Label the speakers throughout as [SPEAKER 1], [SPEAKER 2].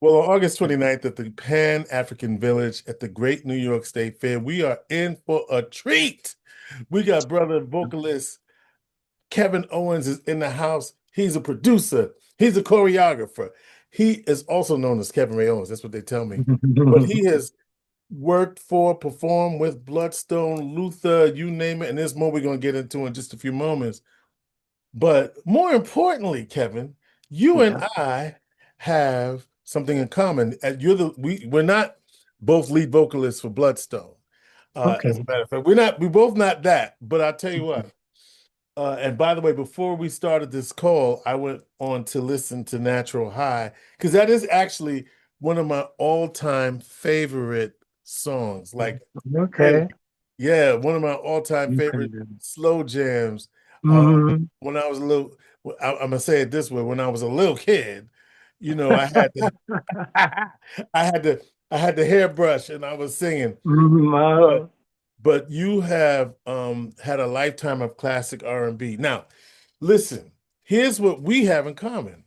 [SPEAKER 1] Well, on August 29th at the Pan African Village at the Great New York State Fair, we are in for a treat. We got brother vocalist Kevin Owens is in the house. He's a producer. He's a choreographer. He is also known as Kevin Ray Owens. That's what they tell me. But he has worked for, performed with Bloodstone, Luther, you name it. And there's more we're going to get into in just a few moments. But more importantly, Kevin, you and
[SPEAKER 2] Yeah.
[SPEAKER 1] I have something in common. We're not both lead vocalists for Bloodstone. As a
[SPEAKER 2] Okay.
[SPEAKER 1] matter of fact, we're both not that. But I'll tell you what. And by the way, before we started this call, I went on to listen to Natural High because that is actually one of my all-time favorite songs. Like, really,
[SPEAKER 2] Okay.
[SPEAKER 1] yeah, one of my all-time
[SPEAKER 2] Okay.
[SPEAKER 1] favorite slow jams.
[SPEAKER 2] Hmm.
[SPEAKER 1] When I was a little, I'm gonna say it this way: when I was a little kid, I had to, I had to, I had the hairbrush and I was singing. But but you have had a lifetime of classic R&B. Now, listen, here's what we have in common.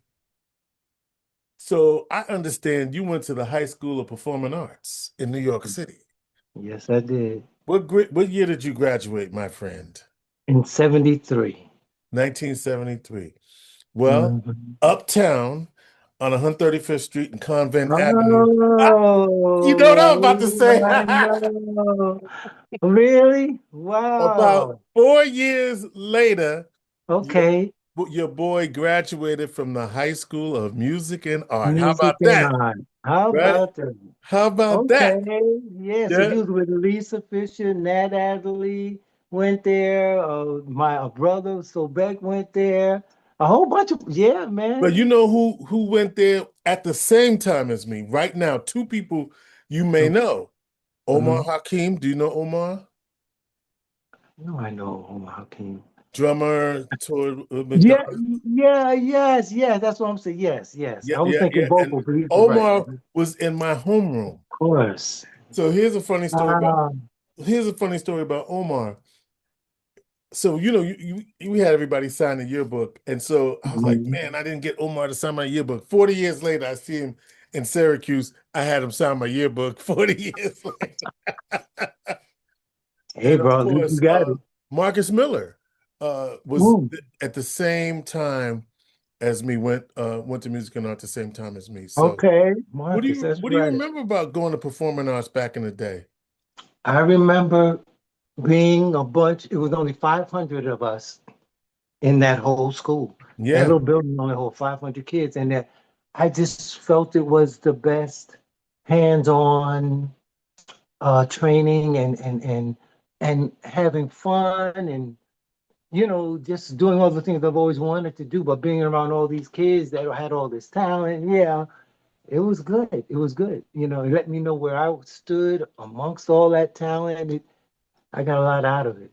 [SPEAKER 1] So I understand you went to the High School of Performing Arts in New York City.
[SPEAKER 2] Yes, I did.
[SPEAKER 1] What year did you graduate, my friend?
[SPEAKER 2] In 73.
[SPEAKER 1] 1973. Well,
[SPEAKER 2] Mhm.
[SPEAKER 1] uptown on 135th Street and Convent Avenue. Ah, you know what I'm about to
[SPEAKER 2] Oh,
[SPEAKER 1] say.
[SPEAKER 2] I know. Really?
[SPEAKER 1] About
[SPEAKER 2] Wow.
[SPEAKER 1] 4 years later, your,
[SPEAKER 2] Okay.
[SPEAKER 1] your boy graduated from the High School of Music and Art. How
[SPEAKER 2] Music
[SPEAKER 1] about
[SPEAKER 2] and
[SPEAKER 1] that?
[SPEAKER 2] art. How
[SPEAKER 1] Right?
[SPEAKER 2] about that?
[SPEAKER 1] How about that?
[SPEAKER 2] Okay. Yeah. So
[SPEAKER 1] Yeah.
[SPEAKER 2] you was with Lisa Fisher, Nat Adderley went there. My brother, so Beck went there. A whole bunch of, yeah,
[SPEAKER 1] But
[SPEAKER 2] man.
[SPEAKER 1] you know who went there at the same time as me? Right now, two people you may know. Omar
[SPEAKER 2] Mhm.
[SPEAKER 1] Hakim. Do you know Omar?
[SPEAKER 2] No, I know Omar Hakeem.
[SPEAKER 1] Drummer, toured with
[SPEAKER 2] Yeah,
[SPEAKER 1] McDonald's.
[SPEAKER 2] yeah, yes, yes. That's what I'm saying. Yes, yes.
[SPEAKER 1] Yeah,
[SPEAKER 2] I was
[SPEAKER 1] yeah,
[SPEAKER 2] thinking
[SPEAKER 1] yeah. And
[SPEAKER 2] vocal, but you're right.
[SPEAKER 1] Omar
[SPEAKER 2] Of
[SPEAKER 1] was in my homeroom.
[SPEAKER 2] course.
[SPEAKER 1] So
[SPEAKER 2] Ah,
[SPEAKER 1] here's a funny story about Omar. So we had everybody sign the yearbook, and so I was like,
[SPEAKER 2] mhm.
[SPEAKER 1] man, I didn't get Omar to sign my yearbook. 40 years later, I see him in Syracuse. I had him sign my yearbook 40 years later.
[SPEAKER 2] Hey,
[SPEAKER 1] And of
[SPEAKER 2] bro, at least you
[SPEAKER 1] course,
[SPEAKER 2] got it.
[SPEAKER 1] Marcus Miller was
[SPEAKER 2] Ooh,
[SPEAKER 1] at the same time as me, went to music and art the same time as me. So
[SPEAKER 2] okay, Marcus, that's
[SPEAKER 1] what do you
[SPEAKER 2] right.
[SPEAKER 1] remember about going to performing arts back in the day?
[SPEAKER 2] I remember being a bunch, it was only 500 of us in that whole school. That
[SPEAKER 1] Yeah.
[SPEAKER 2] little building only hold 500 kids, and that I just felt it was the best hands-on training and having fun and just doing all the things I've always wanted to do, but being around all these kids that had all this talent, yeah, it was good. It was good. It let me know where I stood amongst all that talent. I got a lot out of it.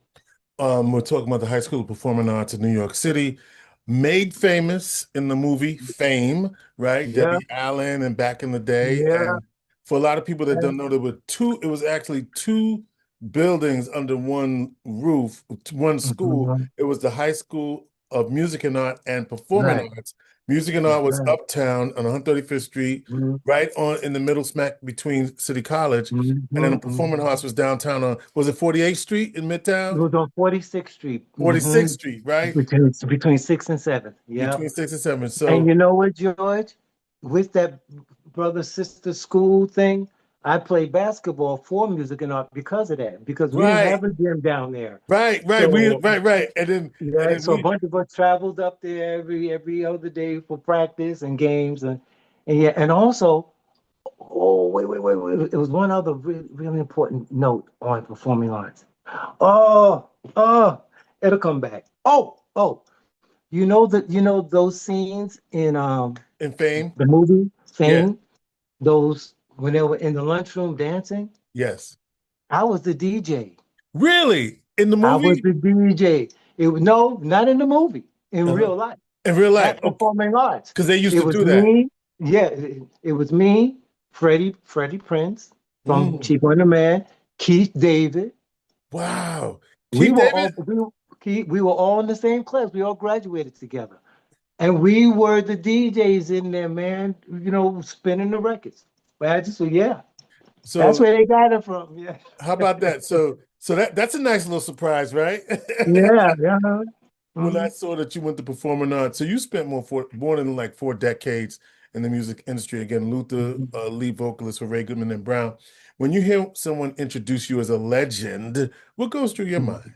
[SPEAKER 1] We're talking about the High School of Performing Arts in New York City, made famous in the movie Fame, right?
[SPEAKER 2] Yeah,
[SPEAKER 1] Debbie Allen and back in the day.
[SPEAKER 2] yeah,
[SPEAKER 1] And for a lot of people that don't know, it was actually two buildings under one roof, one school.
[SPEAKER 2] mhm,
[SPEAKER 1] It was the High School of Music and Art and Performing
[SPEAKER 2] right.
[SPEAKER 1] Arts. Music and
[SPEAKER 2] That's
[SPEAKER 1] Art was
[SPEAKER 2] right.
[SPEAKER 1] uptown on 135th Street,
[SPEAKER 2] Mhm,
[SPEAKER 1] right on in the middle smack between City College.
[SPEAKER 2] mhm,
[SPEAKER 1] And then the Performing
[SPEAKER 2] mhm.
[SPEAKER 1] Arts was downtown was it 48th Street in
[SPEAKER 2] It
[SPEAKER 1] Midtown?
[SPEAKER 2] was on 46th Street,
[SPEAKER 1] 46th Street, right?
[SPEAKER 2] between 6th and 7th. Yeah.
[SPEAKER 1] Between 6 and 7.
[SPEAKER 2] And
[SPEAKER 1] So,
[SPEAKER 2] you know what, George? With that brother sister school thing, I played basketball for music and art because of that, because we didn't
[SPEAKER 1] right,
[SPEAKER 2] have a gym down there.
[SPEAKER 1] right.
[SPEAKER 2] So
[SPEAKER 1] Right. And
[SPEAKER 2] yeah,
[SPEAKER 1] then
[SPEAKER 2] so a bunch of us traveled up there every other day for practice and games and yeah, and also, oh wait. It was one other really important note on performing arts. Oh, oh, it'll come back. Oh. You know those scenes in
[SPEAKER 1] in Fame,
[SPEAKER 2] the movie
[SPEAKER 1] yeah,
[SPEAKER 2] Fame, those when they were in the lunchroom dancing,
[SPEAKER 1] yes.
[SPEAKER 2] I was the DJ.
[SPEAKER 1] Really? In the
[SPEAKER 2] I was
[SPEAKER 1] movie?
[SPEAKER 2] the DJ. It was no, not in the movie, in
[SPEAKER 1] Uh-huh.
[SPEAKER 2] real life,
[SPEAKER 1] In real life.
[SPEAKER 2] at
[SPEAKER 1] Okay.
[SPEAKER 2] performing arts.
[SPEAKER 1] Because they used
[SPEAKER 2] It
[SPEAKER 1] to
[SPEAKER 2] was
[SPEAKER 1] do that.
[SPEAKER 2] me, yeah, it was me, Freddie Prince from
[SPEAKER 1] Mm,
[SPEAKER 2] Chief Wonder Man, Keith David.
[SPEAKER 1] wow.
[SPEAKER 2] We
[SPEAKER 1] Keith
[SPEAKER 2] were
[SPEAKER 1] David?
[SPEAKER 2] all we were all in the same class. We all graduated together. And we were the DJs in there, man, spinning the records. So yeah, that's
[SPEAKER 1] So
[SPEAKER 2] where they got it from. Yeah.
[SPEAKER 1] how about that? So that's a nice little surprise, right?
[SPEAKER 2] Yeah, yeah.
[SPEAKER 1] When I
[SPEAKER 2] Mhm.
[SPEAKER 1] saw that you went to performing arts, so you spent more than like 4 decades in the music industry. Again, Luther,
[SPEAKER 2] Mhm.
[SPEAKER 1] lead vocalist for Ray Goodman and Brown. When you hear someone introduce you as a legend, what goes through your mind?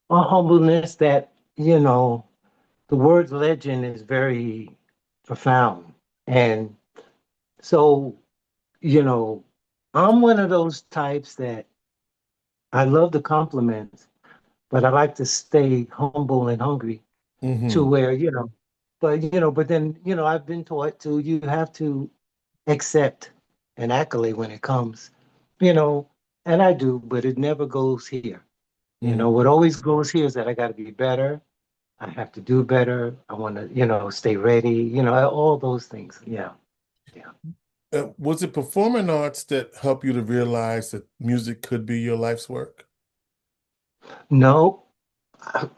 [SPEAKER 2] A humbleness that, the word legend is very profound. And so, you know, I'm one of those types that I love the compliments, but I like to stay humble and hungry to
[SPEAKER 1] Hmm.
[SPEAKER 2] where, but then, I've been taught to, you have to accept an accolade when it comes, you know, and I do, but it never goes here.
[SPEAKER 1] Hmm.
[SPEAKER 2] What always goes here is that I got to be better. I have to do better. I want to, stay ready, all those things. Yeah. Yeah.
[SPEAKER 1] Was it performing arts that helped you to realize that music could be your life's work?
[SPEAKER 2] No, I,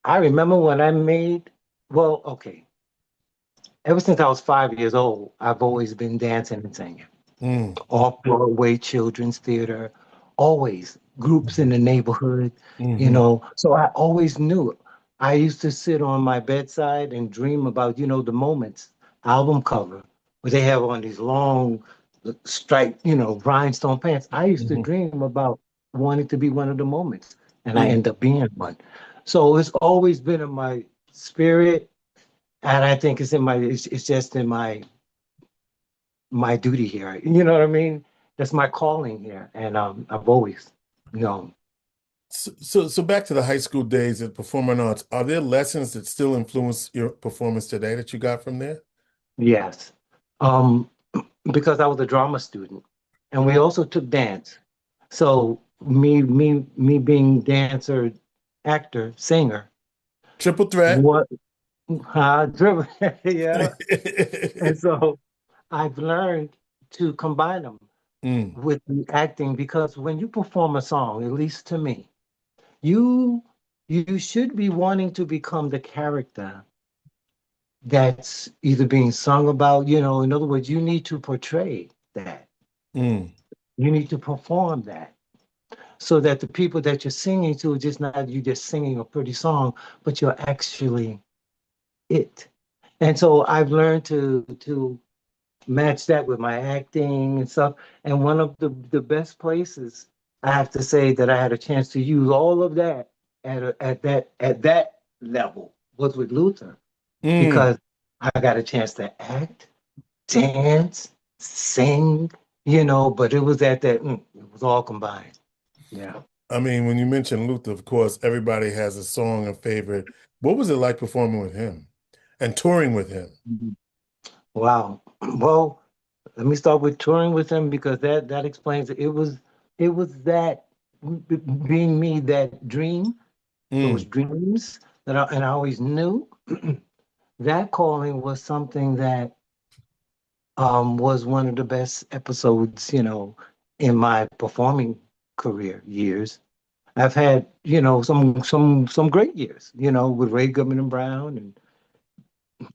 [SPEAKER 2] I remember when I made, well, okay. Ever since I was 5 years old, I've always been dancing and singing.
[SPEAKER 1] Mm.
[SPEAKER 2] Off Broadway, children's theater, always groups in the neighborhood,
[SPEAKER 1] Hmm.
[SPEAKER 2] So I always knew. I used to sit on my bedside and dream about, the moments, album cover, where they have on these long striped, rhinestone pants. I used to
[SPEAKER 1] Hmm.
[SPEAKER 2] dream about wanting to be one of the moments, and I
[SPEAKER 1] Mm.
[SPEAKER 2] end up being one. So it's always been in my spirit, and I think it's just in my duty here. You know what I mean? That's my calling here, and I've always known.
[SPEAKER 1] So back to the high school days at performing arts. Are there lessons that still influence your performance today that you got from there?
[SPEAKER 2] Yes, um, because I was a drama student, and we also took dance. So me being dancer, actor, singer,
[SPEAKER 1] Triple threat.
[SPEAKER 2] what driven, yeah. And so I've learned to combine them
[SPEAKER 1] Mm.
[SPEAKER 2] with the acting because when you perform a song, at least to me, you you should be wanting to become the character that's either being sung about, in other words, you need to portray that.
[SPEAKER 1] Mm.
[SPEAKER 2] You need to perform that so that the people that you're singing to are just not you just singing a pretty song, but you're actually it. And so I've learned to match that with my acting and stuff. And one of the best places I have to say that I had a chance to use all of that at that level was with Luther
[SPEAKER 1] Mm.
[SPEAKER 2] because I got a chance to act, dance, sing, but it was it was all combined. Yeah.
[SPEAKER 1] I mean, when you mention Luther, of course, everybody has a song and favorite. What was it like performing with him and touring with him?
[SPEAKER 2] Mhm. Wow. Well, let me start with touring with him because that explains it. It was that being me, that dream, those
[SPEAKER 1] Mm.
[SPEAKER 2] dreams and I always knew that calling was something that was one of the best episodes, in my performing career years. I've had, some great years, with Ray Goodman and Brown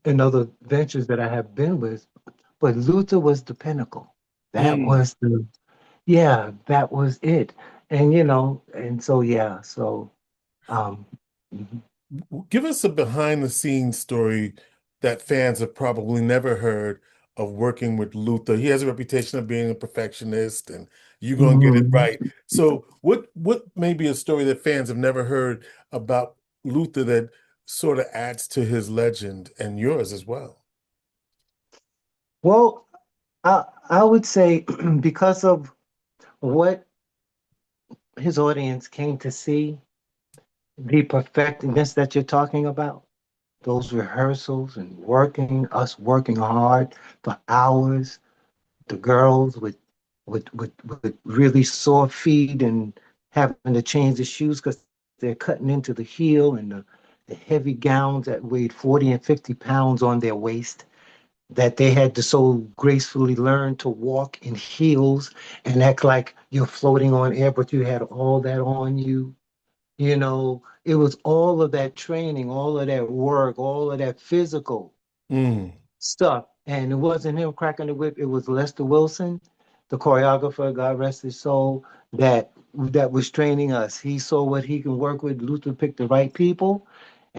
[SPEAKER 2] and other ventures that I have been with. But Luther was the pinnacle. That
[SPEAKER 1] Mm.
[SPEAKER 2] was yeah, that was it. And and so yeah, so um mhm.
[SPEAKER 1] Give us a behind the scenes story that fans have probably never heard of working with Luther. He has a reputation of being a perfectionist and you're gonna get it
[SPEAKER 2] Mhm.
[SPEAKER 1] right. So what may be a story that fans have never heard about Luther that sort of adds to his legend and yours as well?
[SPEAKER 2] Well, I would say because of what his audience came to see, the perfectness that you're talking about, those rehearsals and us working hard for hours, the girls with really sore feet and having to change the shoes because they're cutting into the heel and the heavy gowns that weighed 40 and 50 pounds on their waist that they had to so gracefully learn to walk in heels and act like you're floating on air, but you had all that on you. It was all of that training, all of that work, all of that physical
[SPEAKER 1] Mm.
[SPEAKER 2] stuff. And it wasn't him cracking the whip, it was Lester Wilson, the choreographer, God rest his soul, that was training us. He saw what he can work with. Luther picked the right people,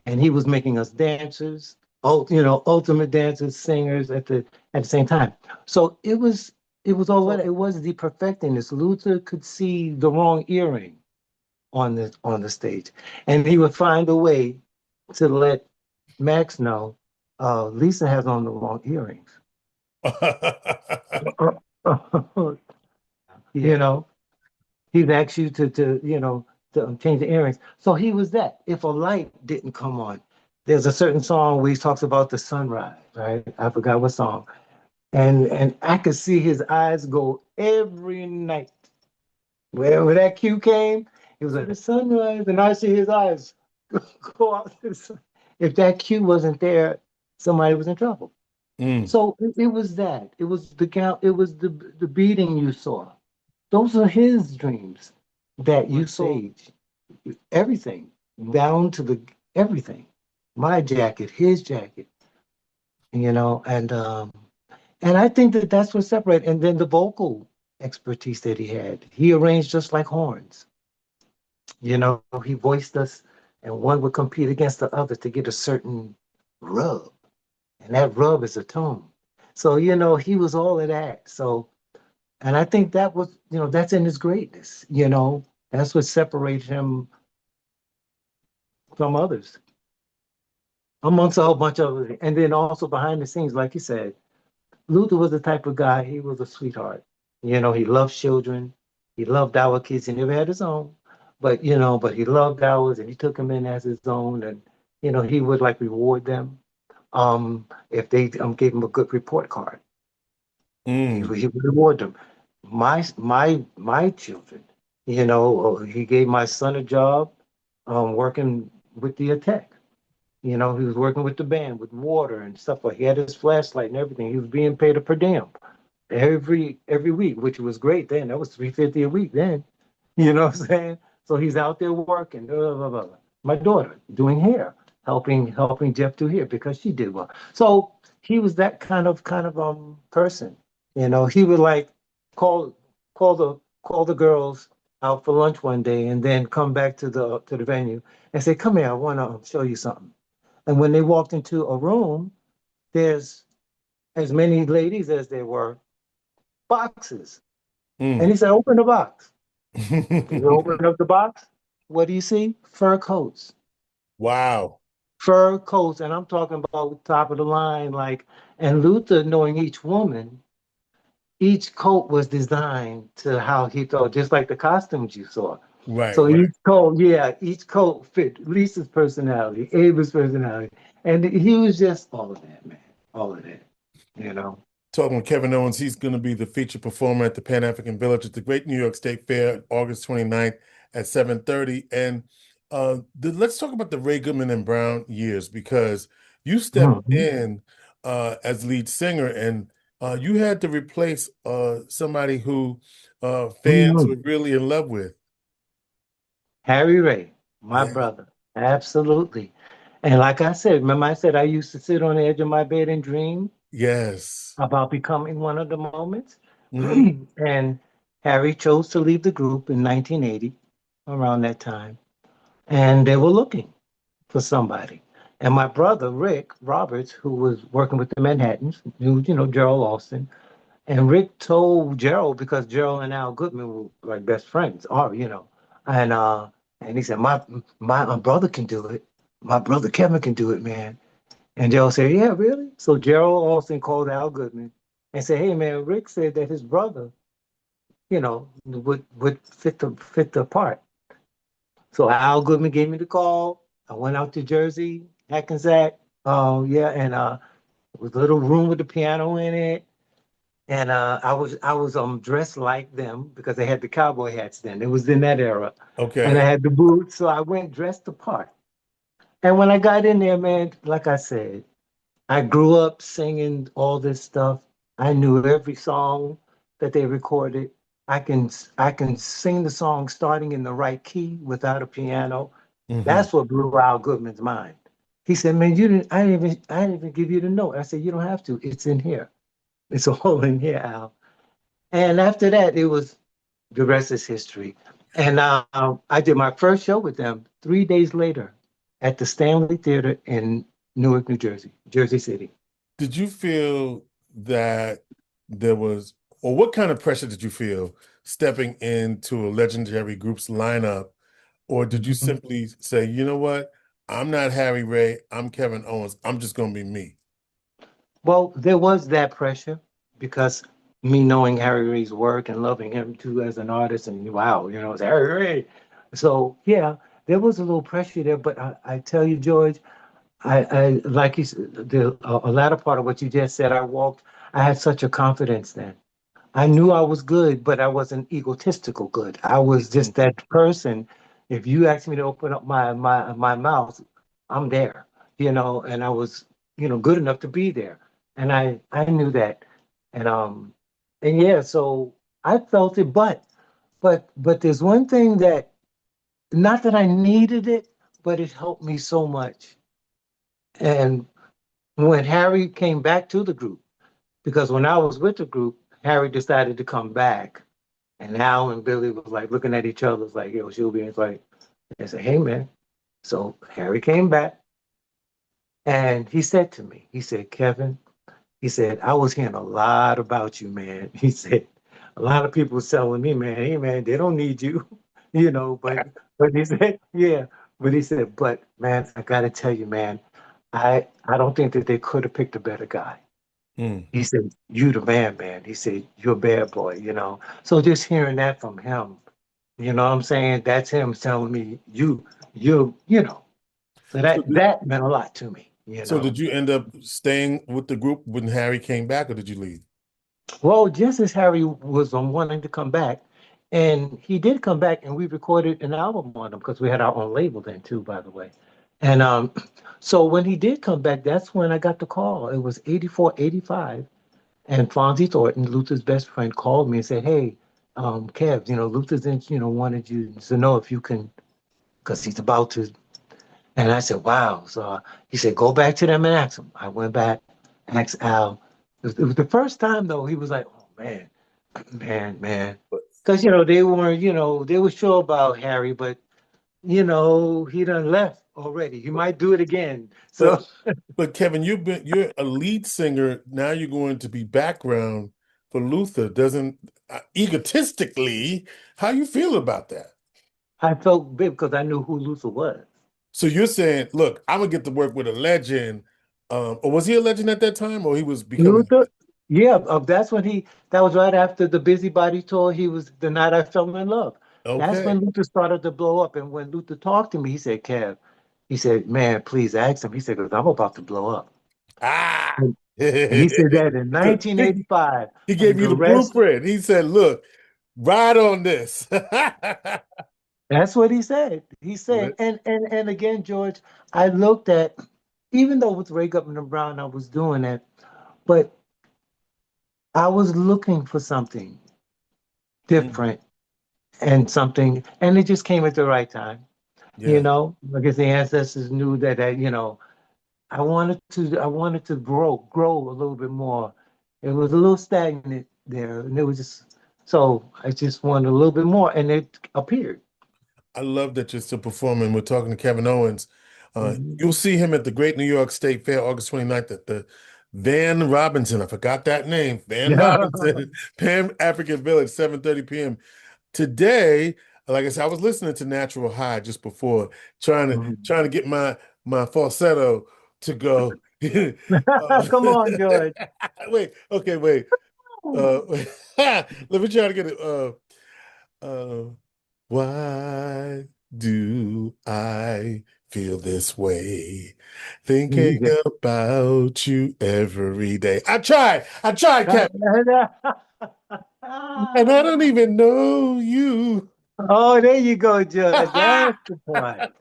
[SPEAKER 2] and he was making us dancers, ultimate dancers, singers at the same time. So it was all that. It was the perfecting this. Luther could see the wrong earring on the stage, and he would find a way to let Max know, Lisa has on the wrong earrings. you
[SPEAKER 1] Yeah.
[SPEAKER 2] know, he'd ask you to change the earrings. So he was that. If a light didn't come on, there's a certain song where he talks about the sunrise, right? I forgot what song. And I could see his eyes go every night. When that cue came, he was like, the sunrise, and I see his eyes go out to the sun. If that cue wasn't there, somebody was in trouble.
[SPEAKER 1] Mm.
[SPEAKER 2] So it was that. It was the count. It was the beating you saw. Those are his dreams that you sage. Everything down to the everything. My jacket, his jacket, and I think that that's what separated. And then the vocal expertise that he had. He arranged just like horns. He voiced us, and one would compete against the other to get a certain rub, and that rub is a tone. So he was all of that. So, and I think that was, that's in his greatness. That's what separates him from others, amongst a whole bunch of others. And then also behind the scenes, like you said, Luther was the type of guy. He was a sweetheart. He loved children. He loved our kids. He never had his own, but he loved ours, and he took them in as his own. And he would like reward them if they gave him a good report card.
[SPEAKER 1] Mm.
[SPEAKER 2] He would reward them. My children, he gave my son a job working with the tech. He was working with the band with water and stuff like. He had his flashlight and everything. He was being paid a per diem every week, which was great then. That was 350 a week then. You know what I'm saying? So he's out there working. Blah, blah, blah. My daughter doing hair, helping Jeff do hair because she did well. So he was that kind of person. He would like call call the girls out for lunch one day and then come back to the venue and say, "Come here, I want to show you something." And when they walked into a room, there's as many ladies as there were boxes. And
[SPEAKER 1] Mm.
[SPEAKER 2] he said, "Open the box." You open up the box. What do you see? Fur coats.
[SPEAKER 1] Wow.
[SPEAKER 2] Fur coats. And I'm talking about top of the line. And Luther, knowing each woman, each coat was designed to how he thought, just like the costumes you saw.
[SPEAKER 1] Right,
[SPEAKER 2] So
[SPEAKER 1] right.
[SPEAKER 2] each coat fit Lisa's personality, Ava's personality. And he was just all of that, man. All of that, you know.
[SPEAKER 1] Talking with Kevin Owens, he's going to be the featured performer at the Pan African Village at the Great New York State Fair, August 29th at 7:30. And let's talk about the Ray Goodman and Brown years because you stepped
[SPEAKER 2] Mhm.
[SPEAKER 1] in as lead singer and you had to replace somebody who fans were
[SPEAKER 2] Mhm.
[SPEAKER 1] really in love with.
[SPEAKER 2] Harry Ray, my
[SPEAKER 1] Yeah.
[SPEAKER 2] brother. Absolutely. And like I said, remember I said I used to sit on the edge of my bed and dream
[SPEAKER 1] Yes.
[SPEAKER 2] about becoming one of the moments?
[SPEAKER 1] Hmm.
[SPEAKER 2] And Harry chose to leave the group in 1980, around that time. And they were looking for somebody. And my brother, Rick Roberts, who was working with the Manhattans, knew, Gerald Austin. And Rick told Gerald, because Gerald and Al Goodman were like best friends, and and he said, my brother can do it. My brother Kevin can do it, man. And Gerald said, yeah, really? So Gerald Austin called Al Goodman and said, hey, man, Rick said that his brother, would fit the part. So Al Goodman gave me the call. I went out to Jersey, Hackensack. Yeah, and it was a little room with the piano in it. And I was dressed like them because they had the cowboy hats then. It was in that era. And I
[SPEAKER 1] Okay.
[SPEAKER 2] had the boots, so I went dressed the part. And when I got in there, man, like I said, I grew up singing all this stuff. I knew every song that they recorded. I can sing the song starting in the right key without a piano.
[SPEAKER 1] Hmm.
[SPEAKER 2] That's what blew Al Goodman's mind. He said, "Man, you didn't. I didn't even give you the note." I said, "You don't have to. It's in here. It's all in here, Al." And after that, it was the rest is history. And I did my first show with them 3 days later at the Stanley Theater in Newark, New Jersey, Jersey City.
[SPEAKER 1] Did you feel that there was, or what kind of pressure did you feel stepping into a legendary group's lineup? Or did you
[SPEAKER 2] Mhm.
[SPEAKER 1] simply say, you know what? I'm not Harry Ray. I'm Kevin Owens. I'm just going to be me.
[SPEAKER 2] Well, there was that pressure because me knowing Harry Ray's work and loving him too as an artist, and wow, it's Harry Ray. So yeah, there was a little pressure there. But I tell you, George, I like you said, a latter part of what you just said. I had such a confidence then. I knew I was good, but I wasn't egotistical good. I was just that person. If you asked me to open up my mouth, I'm there, and I was, good enough to be there. And I knew that. And and yeah, so I felt it, but there's one thing that not that I needed it, but it helped me so much. And when Harry came back to the group, because when I was with the group, Harry decided to come back. And Al and Billy was like looking at each other, was like, yo, she'll be. It's like, they said, hey, man. So Harry came back and he said to me, he said, Kevin, he said, I was hearing a lot about you, man. He said, a lot of people was telling me, man, hey, man, they don't need you, but he said, yeah. But he said, but man, I got to tell you, man, I don't think that they could have picked a better guy.
[SPEAKER 1] Mm.
[SPEAKER 2] He said, you the man, man. He said, you're a bad boy. So just hearing that from him, you know what I'm saying? That's him telling me you. So
[SPEAKER 1] So
[SPEAKER 2] that
[SPEAKER 1] did,
[SPEAKER 2] that meant a lot to me.
[SPEAKER 1] so did you end up staying with the group when Harry came back, or did you leave?
[SPEAKER 2] Well, just as Harry was wanting to come back, and he did come back, and we recorded an album on him because we had our own label then too, by the way. And so when he did come back, that's when I got the call. It was 84, 85. And Fonzie Thornton, Luther's best friend, called me and said, "Hey, Kev, Luther's in, wanted you to know if you can, because he's about to." And I said, "Wow." So he said, "Go back to them and ask them." I went back, asked Al. It was the first time though. He was like, "Oh man, man," because they weren't, they were sure about Harry, but he done left already. He might do it again.
[SPEAKER 1] But
[SPEAKER 2] So
[SPEAKER 1] but Kevin, you're a lead singer. Now you're going to be background for Luther. Doesn't egotistically, how you feel about that?
[SPEAKER 2] I felt big because I knew who Luther was.
[SPEAKER 1] So you're saying, look, I'm gonna get to work with a legend. Or was he a legend at that time, or he was becoming?
[SPEAKER 2] Luther, yeah, that was right after the Busybody tour. He was the night I fell in love. That's
[SPEAKER 1] Okay.
[SPEAKER 2] when Luther started to blow up. And when Luther talked to me, he said, Kev, he said, man, please ask him. He said, because I'm about to blow up.
[SPEAKER 1] Ah.
[SPEAKER 2] And he said that in
[SPEAKER 1] So he,
[SPEAKER 2] 1985.
[SPEAKER 1] he gave
[SPEAKER 2] And
[SPEAKER 1] you
[SPEAKER 2] the
[SPEAKER 1] the
[SPEAKER 2] rest,
[SPEAKER 1] blueprint. He said, look, ride on this.
[SPEAKER 2] that's what he said. He said,
[SPEAKER 1] Lit-
[SPEAKER 2] and again, George, I looked at, even though with Ray Gupman and Brown, I was doing that, but I was looking for something
[SPEAKER 1] Mhm.
[SPEAKER 2] different and something, and it just came at the right time.
[SPEAKER 1] Yeah.
[SPEAKER 2] I guess the ancestors knew that, I wanted to grow a little bit more. It was a little stagnant there, and it was just so I just wanted a little bit more, and it appeared.
[SPEAKER 1] I love that you're still performing. We're talking to Kevin Owens.
[SPEAKER 2] Mhm.
[SPEAKER 1] You'll see him at the Great New York State Fair, August 29th at the Van Robinson. I forgot that name. Van Robinson, Pan African Village, 7:30 p.m. Today, like I said, I was listening to Natural High just before, trying to
[SPEAKER 2] Mhm.
[SPEAKER 1] trying to get my falsetto to go.
[SPEAKER 2] Come on, George.
[SPEAKER 1] Wait, okay, wait. Let me try to get it. Uh, why do I feel this way? Thinking about you every day. I tried, Kevin, and I don't even know you.
[SPEAKER 2] Oh, there you go, George. That's the part.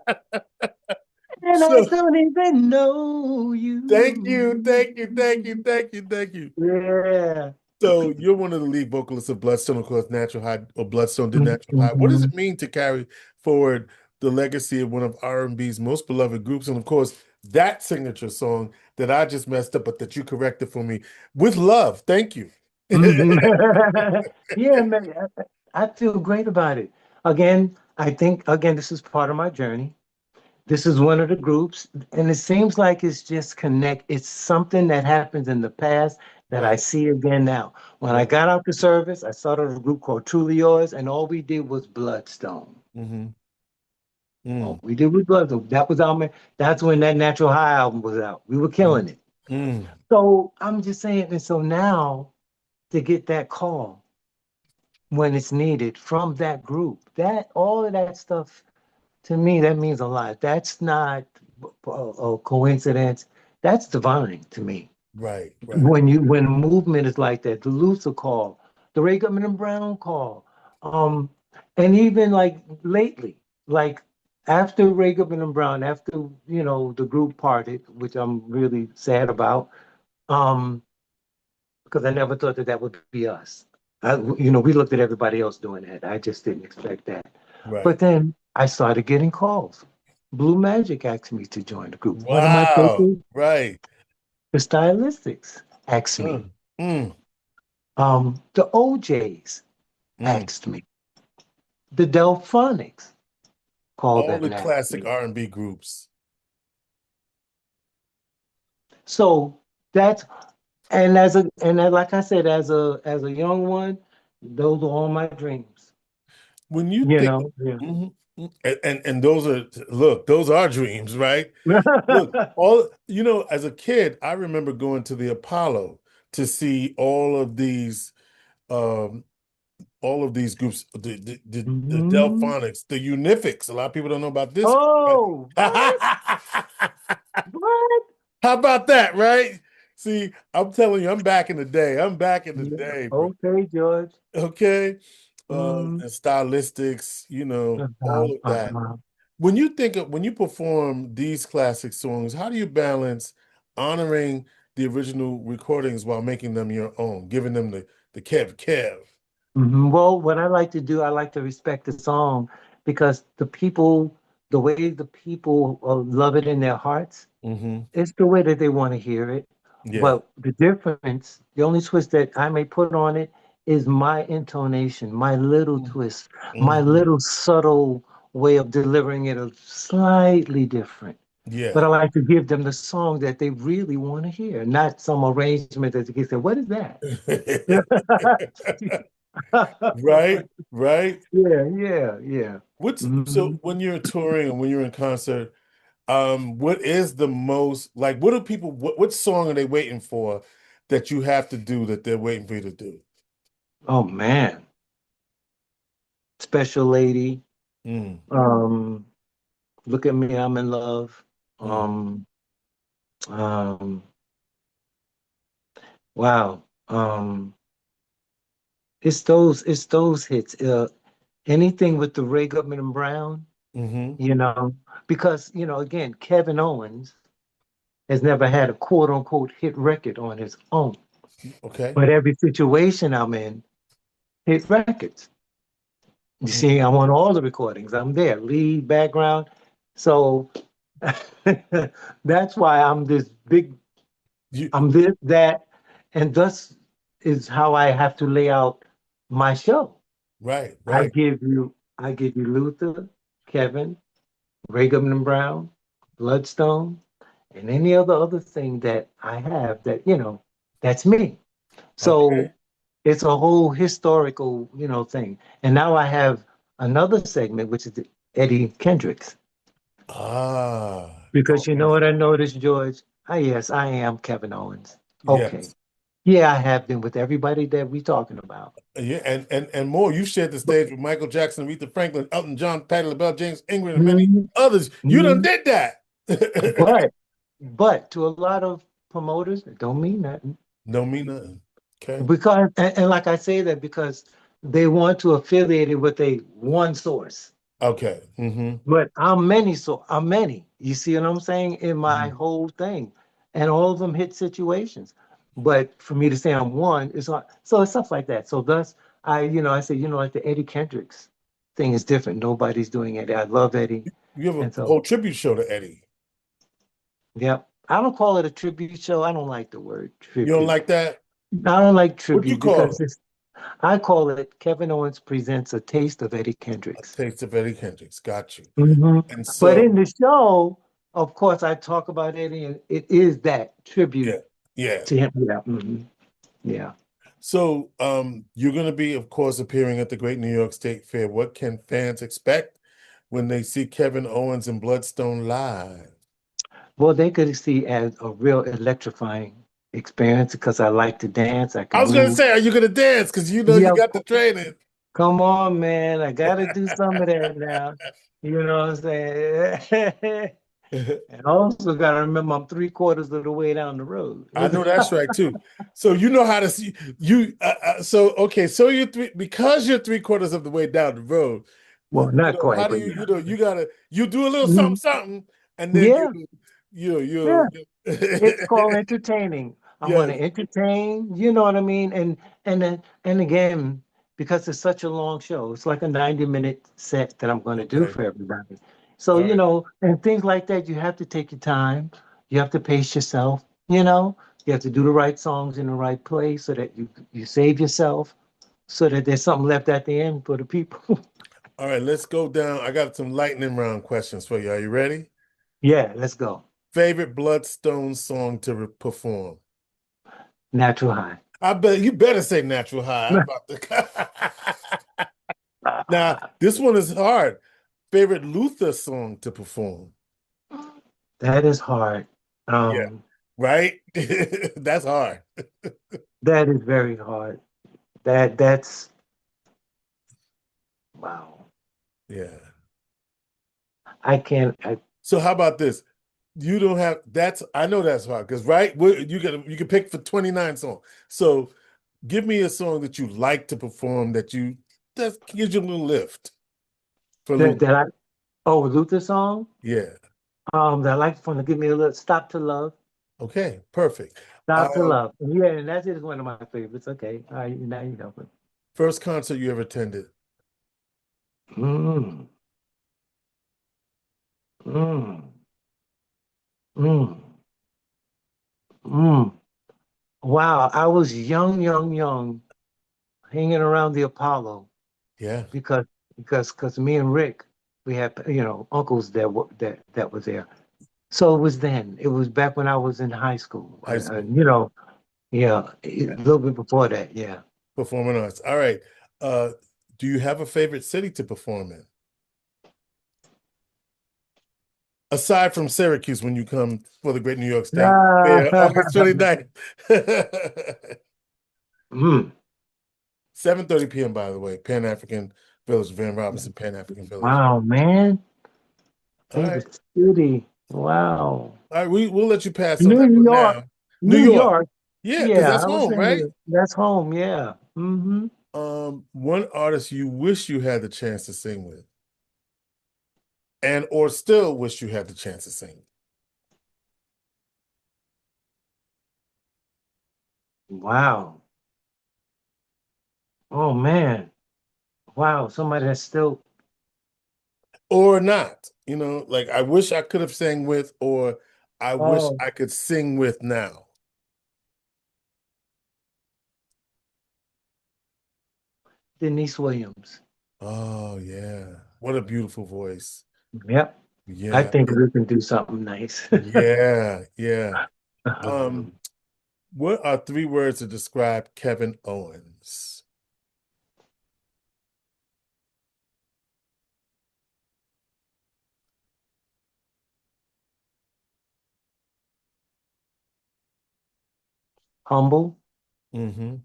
[SPEAKER 2] And I
[SPEAKER 1] So
[SPEAKER 2] don't even know
[SPEAKER 1] thank
[SPEAKER 2] you.
[SPEAKER 1] you, thank you, thank you, thank you, thank you.
[SPEAKER 2] Yeah.
[SPEAKER 1] So you're one of the lead vocalists of Bloodstone, of course, Natural High, or Bloodstone did Natural High. What does
[SPEAKER 2] Mhm.
[SPEAKER 1] it mean to carry forward the legacy of one of R&B's most beloved groups? And of course, that signature song that I just messed up, but that you corrected for me with love. Thank you.
[SPEAKER 2] Mhm. Yeah, man, I feel great about it. Again, I think again this is part of my journey. This is one of the groups, and it seems like it's just connect. It's something that happens in the past that I
[SPEAKER 1] Right,
[SPEAKER 2] see again now. When I
[SPEAKER 1] right.
[SPEAKER 2] got out the service, I started a group called Truly Yours, and all we did was Bloodstone.
[SPEAKER 1] Mm-hmm.
[SPEAKER 2] All
[SPEAKER 1] Mm,
[SPEAKER 2] we did was Bloodstone. That was our. That's when that Natural High album was out. We were
[SPEAKER 1] mm,
[SPEAKER 2] killing it.
[SPEAKER 1] mm.
[SPEAKER 2] So I'm just saying, and so now to get that call when it's needed from that group, that all of that stuff to me, that means a lot. That's not a coincidence. That's divine to me.
[SPEAKER 1] Right, right.
[SPEAKER 2] When a movement is like that, the Luther call, the Ray Goodman and Brown call, um, and even like lately, like after Ray Goodman and Brown, after the group parted, which I'm really sad about, um, because I never thought that that would be us. We looked at everybody else doing that. I just didn't expect that.
[SPEAKER 1] Right.
[SPEAKER 2] But then I started getting calls. Blue Magic asked me to join the group. One of my
[SPEAKER 1] Wow.
[SPEAKER 2] favorite,
[SPEAKER 1] Right.
[SPEAKER 2] the Stylistics asked me.
[SPEAKER 1] Mm, mm,
[SPEAKER 2] The OJs
[SPEAKER 1] mm.
[SPEAKER 2] asked me. The Delphonics called
[SPEAKER 1] All the
[SPEAKER 2] and asked
[SPEAKER 1] classic
[SPEAKER 2] me.
[SPEAKER 1] R&B groups.
[SPEAKER 2] So that's like I said, as a young one, those are all my dreams.
[SPEAKER 1] When you
[SPEAKER 2] You
[SPEAKER 1] think,
[SPEAKER 2] know, yeah.
[SPEAKER 1] mhm, mhm. And those are, look, those are dreams, right? Look, as a kid, I remember going to the Apollo to see um, all of these groups, the
[SPEAKER 2] Mhm.
[SPEAKER 1] Delphonics, the Unifics. A lot of people don't know about this.
[SPEAKER 2] Oh, what? What?
[SPEAKER 1] How about that, right? See, I'm telling you, I'm back in the day. I'm back in the
[SPEAKER 2] Yeah.
[SPEAKER 1] day, bro.
[SPEAKER 2] Okay, George.
[SPEAKER 1] Okay.
[SPEAKER 2] Mm.
[SPEAKER 1] And stylistics, all of that.
[SPEAKER 2] Uh-huh.
[SPEAKER 1] When you perform these classic songs, how do you balance honoring the original recordings while making them your own, giving them the Kev?
[SPEAKER 2] Well, what I like to do, I like to respect the song because the way the people love it in their hearts,
[SPEAKER 1] Hmm.
[SPEAKER 2] it's the way that they want to hear it.
[SPEAKER 1] Yeah.
[SPEAKER 2] But the difference, the only twist that I may put on it is my intonation, my little twist, my
[SPEAKER 1] Hmm.
[SPEAKER 2] little subtle way of delivering it is slightly different. But
[SPEAKER 1] Yeah.
[SPEAKER 2] I like to give them the song that they really want to hear, not some arrangement that they can say, "What is that?"
[SPEAKER 1] Right, right.
[SPEAKER 2] Yeah, yeah, yeah.
[SPEAKER 1] So
[SPEAKER 2] Mhm.
[SPEAKER 1] when you're touring and when you're in concert, what is the most like what do people what song are they waiting for that you have to do that they're waiting for you to do?
[SPEAKER 2] Oh man, Special Lady.
[SPEAKER 1] Mm,
[SPEAKER 2] Um, Look at Me, I'm in Love.
[SPEAKER 1] mm,
[SPEAKER 2] Um, um, wow. It's those hits. Anything with the Ray Goodman and Brown,
[SPEAKER 1] hmm.
[SPEAKER 2] you know, because again, Kevin Owens has never had a quote unquote hit record on his own.
[SPEAKER 1] Okay.
[SPEAKER 2] But every situation I'm in, hit records. You see,
[SPEAKER 1] Hmm.
[SPEAKER 2] I'm on all the recordings. I'm there, lead, background. So that's why I'm this big,
[SPEAKER 1] You
[SPEAKER 2] I'm this, that, and thus is how I have to lay out my show.
[SPEAKER 1] right,
[SPEAKER 2] I
[SPEAKER 1] right.
[SPEAKER 2] give you, I give you Luther, Kevin, Ray Goodman and Brown, Bloodstone, and any other thing that I have that, that's me. So
[SPEAKER 1] Okay.
[SPEAKER 2] it's a whole historical, thing. And now I have another segment, which is the Eddie Kendricks. Because you know
[SPEAKER 1] Okay.
[SPEAKER 2] what I noticed, George? Ah, yes, I am Kevin Owens. Okay.
[SPEAKER 1] Yes.
[SPEAKER 2] Yeah, I have been with everybody that we talking about.
[SPEAKER 1] Yeah, and more. You shared the
[SPEAKER 2] But,
[SPEAKER 1] stage with Michael Jackson, Aretha Franklin, Elton John, Patti LaBelle, James Ingram, and many
[SPEAKER 2] Mhm,
[SPEAKER 1] others. You done
[SPEAKER 2] mhm.
[SPEAKER 1] did that.
[SPEAKER 2] but to a lot of promoters, it don't mean nothing.
[SPEAKER 1] No mean nothing. Okay.
[SPEAKER 2] Because and like I say that because they want to affiliate it with a one source.
[SPEAKER 1] Okay. Hmm.
[SPEAKER 2] But I'm many. You see what I'm saying? In my whole thing. And all of them hit situations. But for me to say I'm one, it's not. So it's stuff like that. So thus, I say, like the Eddie Kendricks thing is different. Nobody's doing it. I love Eddie,
[SPEAKER 1] You have a
[SPEAKER 2] and so
[SPEAKER 1] whole tribute show to Eddie.
[SPEAKER 2] yep. I don't call it a tribute show. I don't like the word
[SPEAKER 1] You don't
[SPEAKER 2] tribute.
[SPEAKER 1] like that?
[SPEAKER 2] I don't like
[SPEAKER 1] What you
[SPEAKER 2] tribute
[SPEAKER 1] call
[SPEAKER 2] because
[SPEAKER 1] it?
[SPEAKER 2] I call it Kevin Owens presents a taste of Eddie
[SPEAKER 1] A
[SPEAKER 2] Kendricks.
[SPEAKER 1] taste of Eddie Kendricks. Got you.
[SPEAKER 2] hmm
[SPEAKER 1] And
[SPEAKER 2] But in
[SPEAKER 1] so,
[SPEAKER 2] the show, of course, I talk about Eddie, and it is that
[SPEAKER 1] yeah,
[SPEAKER 2] tribute
[SPEAKER 1] yeah.
[SPEAKER 2] to him. Yeah. Yeah.
[SPEAKER 1] So, you're going to be, of course, appearing at the Great New York State Fair. What can fans expect when they see Kevin Owens and Bloodstone live?
[SPEAKER 2] Well, they could see as a real electrifying experience because I like to dance. I
[SPEAKER 1] I
[SPEAKER 2] can
[SPEAKER 1] was going to
[SPEAKER 2] move.
[SPEAKER 1] say, are you going to dance? Because you know you
[SPEAKER 2] Yeah,
[SPEAKER 1] got the training.
[SPEAKER 2] come on, man. I got to do some of that now. You know what I'm saying? And also got to remember I'm three-quarters of the way down the road.
[SPEAKER 1] I know that's right too. So you know how to see you. So okay, so you're because you're three-quarters of the way down the road.
[SPEAKER 2] Well, not
[SPEAKER 1] How
[SPEAKER 2] quite,
[SPEAKER 1] do
[SPEAKER 2] but
[SPEAKER 1] you know you gotta you do a little something
[SPEAKER 2] Mhm.
[SPEAKER 1] something, and then
[SPEAKER 2] Yeah, yeah. It's called entertaining. I'm going to
[SPEAKER 1] yes,
[SPEAKER 2] entertain, you know what I mean? And again, because it's such a long show, it's like a 90-minute set that I'm going to do
[SPEAKER 1] okay,
[SPEAKER 2] for everybody. So,
[SPEAKER 1] all right,
[SPEAKER 2] and things like that, you have to take your time. You have to pace yourself, you know? You have to do the right songs in the right place so that you save yourself, so that there's something left at the end for the people.
[SPEAKER 1] all right. Let's go down. I got some lightning round questions for you. Are you ready?
[SPEAKER 2] Yeah, let's go.
[SPEAKER 1] Favorite Bloodstone song to perform?
[SPEAKER 2] Natural high.
[SPEAKER 1] I bet you better say Natural High. I'm about to. Now, this one is hard. Favorite Luther song to perform?
[SPEAKER 2] That is hard.
[SPEAKER 1] Yeah,
[SPEAKER 2] Um,
[SPEAKER 1] right? That's hard.
[SPEAKER 2] that is very hard. That's wow.
[SPEAKER 1] Yeah.
[SPEAKER 2] I can't.
[SPEAKER 1] So how about this? You don't have that's I know that's hard because right you can pick for 29 songs. So give me a song that you like to perform that gives you a little lift for
[SPEAKER 2] that
[SPEAKER 1] Luther.
[SPEAKER 2] that I oh Luther song.
[SPEAKER 1] Yeah.
[SPEAKER 2] That I like from to give me a little stop to love.
[SPEAKER 1] Okay, perfect.
[SPEAKER 2] Stop to
[SPEAKER 1] Um,
[SPEAKER 2] love. Yeah, and that is one of my favorites. Okay. All right, now you know.
[SPEAKER 1] first concert you ever attended?
[SPEAKER 2] Mm, mm, mm, mm. Wow, I was young, hanging around the Apollo
[SPEAKER 1] Yeah,
[SPEAKER 2] because because me and Rick, we had uncles that was there. So it was then. It was back when I was in high school.
[SPEAKER 1] high school.
[SPEAKER 2] Yeah, a
[SPEAKER 1] Yeah.
[SPEAKER 2] little bit before that. Yeah.
[SPEAKER 1] Performing arts. All right. Uh, do you have a favorite city to perform in? Aside from Syracuse when you come for the Great New York State Fair, August 29th.
[SPEAKER 2] Mm.
[SPEAKER 1] 7:30 p.m., by the way, Pan African Village, Van Robinson Pan African Village.
[SPEAKER 2] Wow, man.
[SPEAKER 1] All right.
[SPEAKER 2] Favorite city. Wow.
[SPEAKER 1] All right, we'll let you pass on
[SPEAKER 2] New
[SPEAKER 1] that one
[SPEAKER 2] York.
[SPEAKER 1] now. New
[SPEAKER 2] New
[SPEAKER 1] York.
[SPEAKER 2] York.
[SPEAKER 1] Yeah, because
[SPEAKER 2] Yeah,
[SPEAKER 1] that's
[SPEAKER 2] I was
[SPEAKER 1] home,
[SPEAKER 2] saying
[SPEAKER 1] right?
[SPEAKER 2] that's home. Yeah.
[SPEAKER 1] One artist you wish you had the chance to sing with, and or still wish you had the chance to sing.
[SPEAKER 2] Wow. Oh man. Wow. Somebody that's still.
[SPEAKER 1] Or not. Like I wish I could have sang with, or I wish
[SPEAKER 2] Oh,
[SPEAKER 1] I could sing with now.
[SPEAKER 2] Denise Williams.
[SPEAKER 1] Oh yeah. What a beautiful voice.
[SPEAKER 2] Yep. I
[SPEAKER 1] Yeah.
[SPEAKER 2] think we can do something nice.
[SPEAKER 1] Yeah. Yeah. Um, what are three words to describe Kevin Owens?
[SPEAKER 2] Humble,
[SPEAKER 1] Mm-hmm.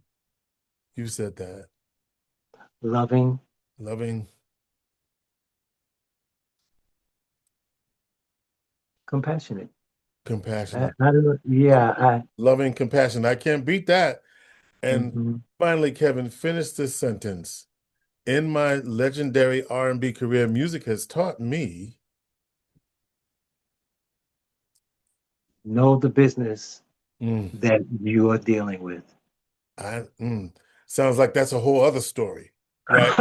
[SPEAKER 1] You said that.
[SPEAKER 2] loving,
[SPEAKER 1] Loving,
[SPEAKER 2] compassionate.
[SPEAKER 1] compassionate.
[SPEAKER 2] I don't know. Yeah,
[SPEAKER 1] Humble, loving, compassion. I can't beat that. And
[SPEAKER 2] mhm.
[SPEAKER 1] finally, Kevin, finish this sentence. In my legendary R&B career, music has taught me.
[SPEAKER 2] Know the business
[SPEAKER 1] Mm.
[SPEAKER 2] that you are dealing with.
[SPEAKER 1] I, sounds like that's a whole other story, right?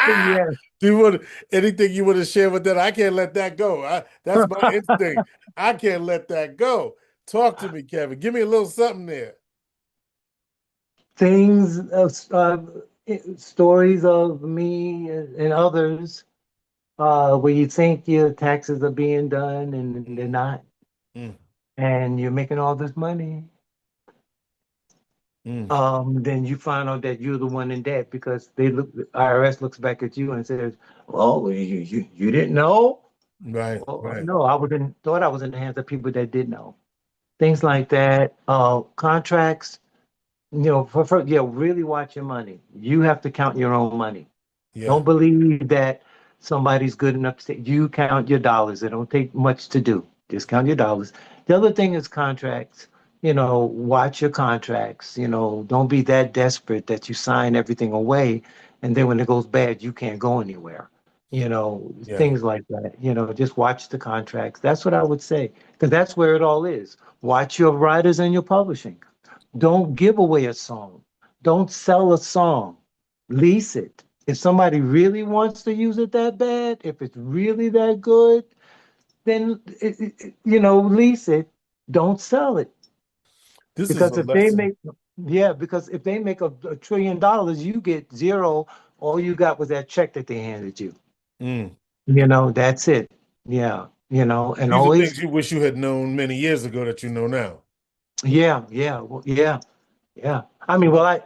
[SPEAKER 2] Yes.
[SPEAKER 1] Do you want anything you want to share with that? I can't let that go. That's my instinct. I can't let that go. Talk to me, Kevin. Give me a little something there.
[SPEAKER 2] Things, stories of me and others, where you think your taxes are being done and they're
[SPEAKER 1] Mm,
[SPEAKER 2] not,
[SPEAKER 1] mm,
[SPEAKER 2] and you're making all this money.
[SPEAKER 1] mm.
[SPEAKER 2] Then you find out that you're the one in debt because the IRS looks back at you and says, "Oh, you didn't know?
[SPEAKER 1] Right,
[SPEAKER 2] Well,
[SPEAKER 1] right.
[SPEAKER 2] no, thought I was in the hands of people that did know." Things like that. Contracts. Yeah, really watch your money. You have to count your own money.
[SPEAKER 1] Yeah,
[SPEAKER 2] Don't believe that somebody's good enough to say you count your dollars. It don't take much to do. Just count your dollars. The other thing is contracts. Watch your contracts. Don't be that desperate that you sign everything away, and then when it goes bad, you can't go anywhere.
[SPEAKER 1] yeah,
[SPEAKER 2] Things like that. Just watch the contracts. That's what I would say, because that's where it all is. Watch your writers and your publishing. Don't give away a song. Don't sell a song. Lease it. If somebody really wants to use it that bad, if it's really that good, then lease it. Don't sell it
[SPEAKER 1] this is a
[SPEAKER 2] because if they
[SPEAKER 1] lesson.
[SPEAKER 2] make, yeah, because if they make $1 trillion, you get zero. All you got was that check that they handed you.
[SPEAKER 1] Mm.
[SPEAKER 2] That's it. Yeah, and
[SPEAKER 1] These are
[SPEAKER 2] always,
[SPEAKER 1] things you wish you had known many years ago that you know now.
[SPEAKER 2] yeah, yeah, well, yeah, yeah. I mean, well,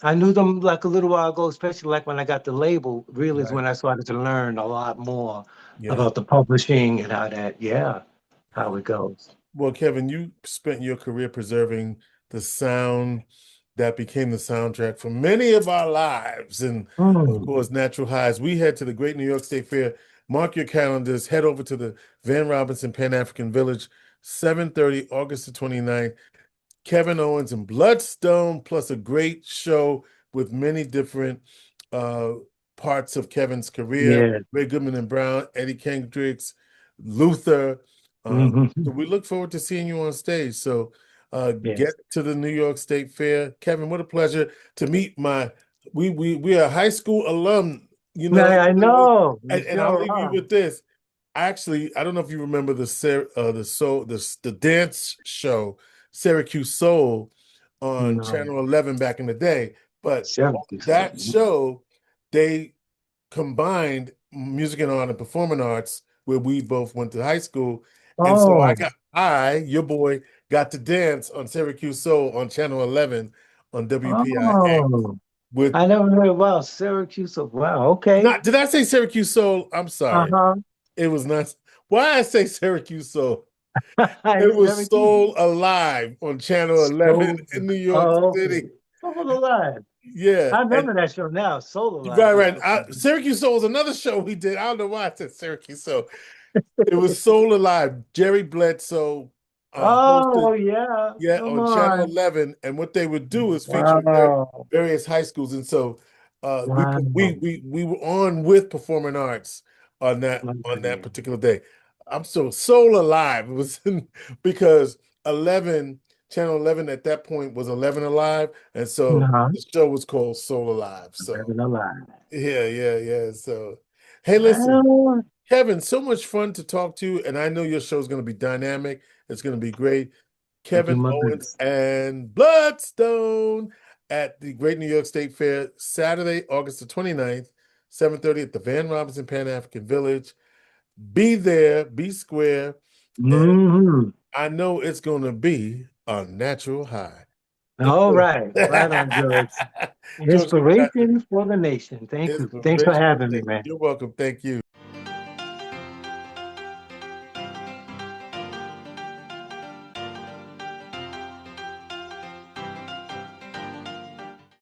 [SPEAKER 2] I knew them like a little while ago, especially like when I got the label, really is
[SPEAKER 1] Right.
[SPEAKER 2] when I started to learn a lot more
[SPEAKER 1] Yeah.
[SPEAKER 2] about the publishing and how it goes.
[SPEAKER 1] Well, Kevin, you spent your career preserving the sound that became the soundtrack for many of our lives. And of
[SPEAKER 2] Mm,
[SPEAKER 1] course, Natural Highs. We head to the Great New York State Fair. Mark your calendars. Head over to the Van Robinson Pan African Village, 7:30, August the 29th. Kevin Owens and Bloodstone, plus a great show with many different uh, parts of Kevin's career.
[SPEAKER 2] yeah.
[SPEAKER 1] Ray Goodman and Brown, Eddie Kendricks, Luther. So
[SPEAKER 2] Hmm.
[SPEAKER 1] we look forward to seeing you on stage. So get
[SPEAKER 2] Yes.
[SPEAKER 1] to the New York State Fair. Kevin, what a pleasure to meet we are high school alum,
[SPEAKER 2] I know. You
[SPEAKER 1] and I'll
[SPEAKER 2] sure
[SPEAKER 1] leave you
[SPEAKER 2] are.
[SPEAKER 1] with this. Actually, I don't know if you remember the dance show Syracuse Soul on
[SPEAKER 2] No.
[SPEAKER 1] Channel 11 back in the day, but
[SPEAKER 2] Syracuse.
[SPEAKER 1] that show they combined music and art and performing arts where we both went to high school, and so
[SPEAKER 2] Oh,
[SPEAKER 1] your boy, got to dance on Syracuse Soul on Channel 11 on WPIX
[SPEAKER 2] oh.
[SPEAKER 1] with
[SPEAKER 2] I never heard about Syracuse. Wow. Okay.
[SPEAKER 1] not did I say Syracuse Soul? I'm sorry.
[SPEAKER 2] Uh-huh.
[SPEAKER 1] It was not. Why I say Syracuse Soul? It
[SPEAKER 2] It's
[SPEAKER 1] was
[SPEAKER 2] Syracuse.
[SPEAKER 1] Soul Alive on Channel 11
[SPEAKER 2] So,
[SPEAKER 1] in New York
[SPEAKER 2] oh, okay.
[SPEAKER 1] City.
[SPEAKER 2] Soul Alive.
[SPEAKER 1] Yeah,
[SPEAKER 2] I
[SPEAKER 1] and
[SPEAKER 2] remember that show now. Soul
[SPEAKER 1] right,
[SPEAKER 2] Alive. Yeah.
[SPEAKER 1] right. Syracuse Soul was another show we did. I don't know why I said Syracuse Soul. It was Soul Alive. Jerry Bledsoe hosted,
[SPEAKER 2] Oh, yeah.
[SPEAKER 1] yeah,
[SPEAKER 2] Come
[SPEAKER 1] on Channel
[SPEAKER 2] on.
[SPEAKER 1] 11, and what they would do is feature
[SPEAKER 2] Wow.
[SPEAKER 1] various high schools, and so
[SPEAKER 2] Wow.
[SPEAKER 1] we were on with performing arts on that
[SPEAKER 2] Okay.
[SPEAKER 1] particular day. I'm so Soul Alive. It was because 11 Channel 11 at that point was 11 Alive, and so
[SPEAKER 2] No,
[SPEAKER 1] the show was called Soul Alive.
[SPEAKER 2] I'm
[SPEAKER 1] So
[SPEAKER 2] living a lie.
[SPEAKER 1] yeah, yeah, yeah. So hey, listen.
[SPEAKER 2] Well,
[SPEAKER 1] Kevin, so much fun to talk to you, and I know your show is going to be dynamic. It's going to be great.
[SPEAKER 2] I'll do
[SPEAKER 1] Kevin
[SPEAKER 2] my
[SPEAKER 1] Owens
[SPEAKER 2] best.
[SPEAKER 1] and Bloodstone at the Great New York State Fair, Saturday, August the 29th, 7:30 at the Van Robinson Pan African Village. Be there, be square, and
[SPEAKER 2] Hmm.
[SPEAKER 1] I know it's going to be a natural high.
[SPEAKER 2] All right. Right on, George.
[SPEAKER 1] George,
[SPEAKER 2] Inspiration for the nation. Thank you. Thanks for
[SPEAKER 1] inspiration for
[SPEAKER 2] having
[SPEAKER 1] the
[SPEAKER 2] me,
[SPEAKER 1] nation.
[SPEAKER 2] man.
[SPEAKER 1] You're welcome. Thank you.